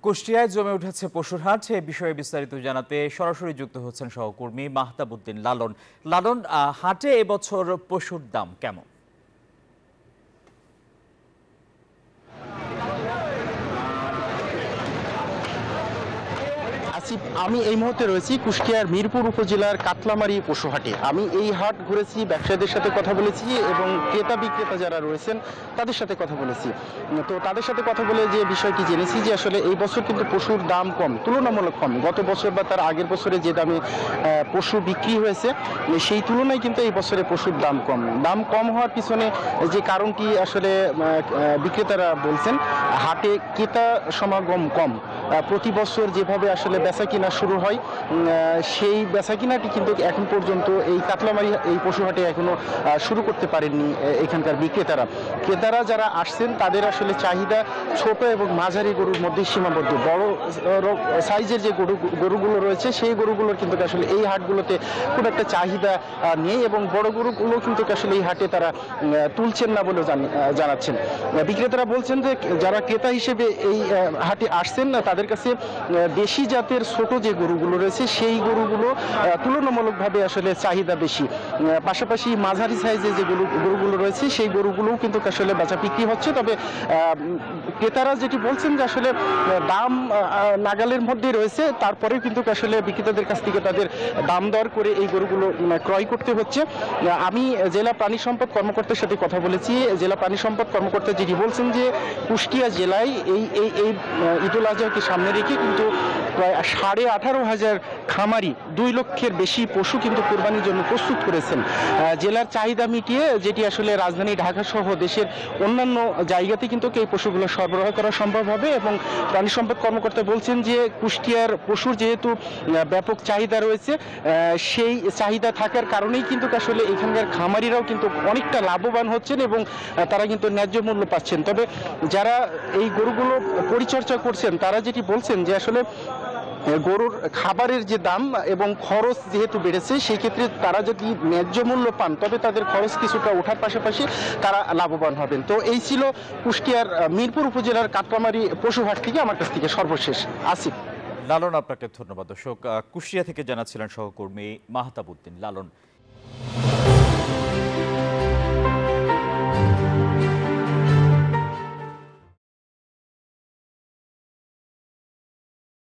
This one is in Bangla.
কুষ্টিয়ায় জমে উঠেছে পশুর হাট। এ বিষয়ে বিস্তারিত জানাতে সরাসরি যুক্ত হচ্ছেন সহকর্মী মাহতাবউদ্দিন লালন। লালন, হাটে এবছর পশুর দাম কেমন? আসিফ, আমি এই মুহূর্তে রয়েছি কুষ্টিয়ার মিরপুর উপজেলার কাতলামারি পশুহাটে। আমি এই হাট ঘুরেছি, ব্যবসায়ীদের সাথে কথা বলেছি এবং ক্রেতা বিক্রেতা যারা রয়েছেন তাদের সাথে কথা বলেছি। তো তাদের সাথে কথা বলে যে বিষয়টি জেনেছি যে আসলে এই বছর কিন্তু পশুর দাম কম, তুলনামূলক কম। গত বছর বা তার আগের বছরে যে দামে পশু বিক্রি হয়েছে সেই তুলনায় কিন্তু এই বছরে পশুর দাম কম। দাম কম হওয়ার পিছনে যে কারণটি আসলে বিক্রেতারা বলছেন, হাটে ক্রেতা সমাগম কম। প্রতি বছর যেভাবে আসলে বেচা কিনা শুরু হয় সেই বেচা কিনাটি কিন্তু এখন পর্যন্ত এই কাতলামারি এই পশুহাটে এখনো শুরু করতে পারেননি এখানকার বিক্রেতারা। ক্রেতারা যারা আসছেন তাদের আসলে চাহিদা ছোট এবং মাঝারি গরুর মধ্যে সীমাবদ্ধ। বড় সাইজের যে গরুগুলো রয়েছে সেই গরুগুলোর কিন্তু আসলে এই হাটগুলোতে খুব একটা চাহিদা নেই এবং বড় গরুগুলো কিন্তু আসলে এই হাটে তারা তুলছেন না বলে জানাচ্ছেন বিক্রেতারা। বলছেন যে যারা ক্রেতা হিসেবে এই হাটে আসছেন না তাদের কাছে দেশি জাতের ছোট যে গরুগুলো রয়েছে সেই গরুগুলো তুলনামূলকভাবে আসলে চাহিদা বেশি। পাশাপাশি মাঝারি সাইজে যে গরুগুলো রয়েছে সেই গরুগুলোও কিন্তু আসলে বেচা বিক্রি হচ্ছে। তবে ক্রেতারা যেটি বলছেন যে আসলে দাম নাগালের মধ্যে রয়েছে, তারপরেও কিন্তু আসলে বিক্রেতাদের কাছ থেকে তাদের দাম দর করে এই গরুগুলো ক্রয় করতে হচ্ছে। আমি জেলা প্রাণী সম্পদ কর্মকর্তার সাথে কথা বলেছি। জেলা প্রাণী সম্পদ কর্মকর্তা যেটি বলছেন যে কুষ্টিয়া জেলায় এই ঈদুল আজহাকে সামনে রেখে কিন্তু প্রায় 18,500 খামারি 2 লক্ষের বেশি পশু কিন্তু কোরবানির জন্য প্রস্তুত করেছেন। জেলার চাহিদা মিটিয়ে যেটি আসলে রাজধানী ঢাকা সহ দেশের অন্যান্য জায়গাতে কিন্তু এই পশুগুলো সরবরাহ করা সম্ভব হবে। এবং প্রাণী সম্পদ কর্মকর্তা বলছেন যে কুষ্টিয়ার পশুর যেহেতু ব্যাপক চাহিদা রয়েছে, সেই চাহিদা থাকার কারণেই কিন্তু আসলে এখানকার খামারিরাও কিন্তু অনেকটা লাভবান হচ্ছেন এবং তারা কিন্তু ন্যায্য মূল্য পাচ্ছেন। তবে যারা এই গরুগুলো পরিচর্যা করছেন তারা যেটি বলছেন যে আসলে গরুর খাবারের যে দাম এবং খরচ যেহেতু বেড়েছে সেই ক্ষেত্রে তারা যদি ন্যায্য মূল্য পান তবে তাদের খরচ কিছুটা ওঠার পাশাপাশি তারা লাভবান হবেন। তো এই ছিল কুষ্টিয়ার মিরপুর উপজেলার কাতলামারি পশুহাট থেকে আমার কাছ থেকে সর্বশেষ। আসিফ। লালন, আপনাকে ধন্যবাদ। দর্শক, কুষ্টিয়া থেকে জানাচ্ছিলেন সহকর্মী মাহতাবউদ্দিন লালন।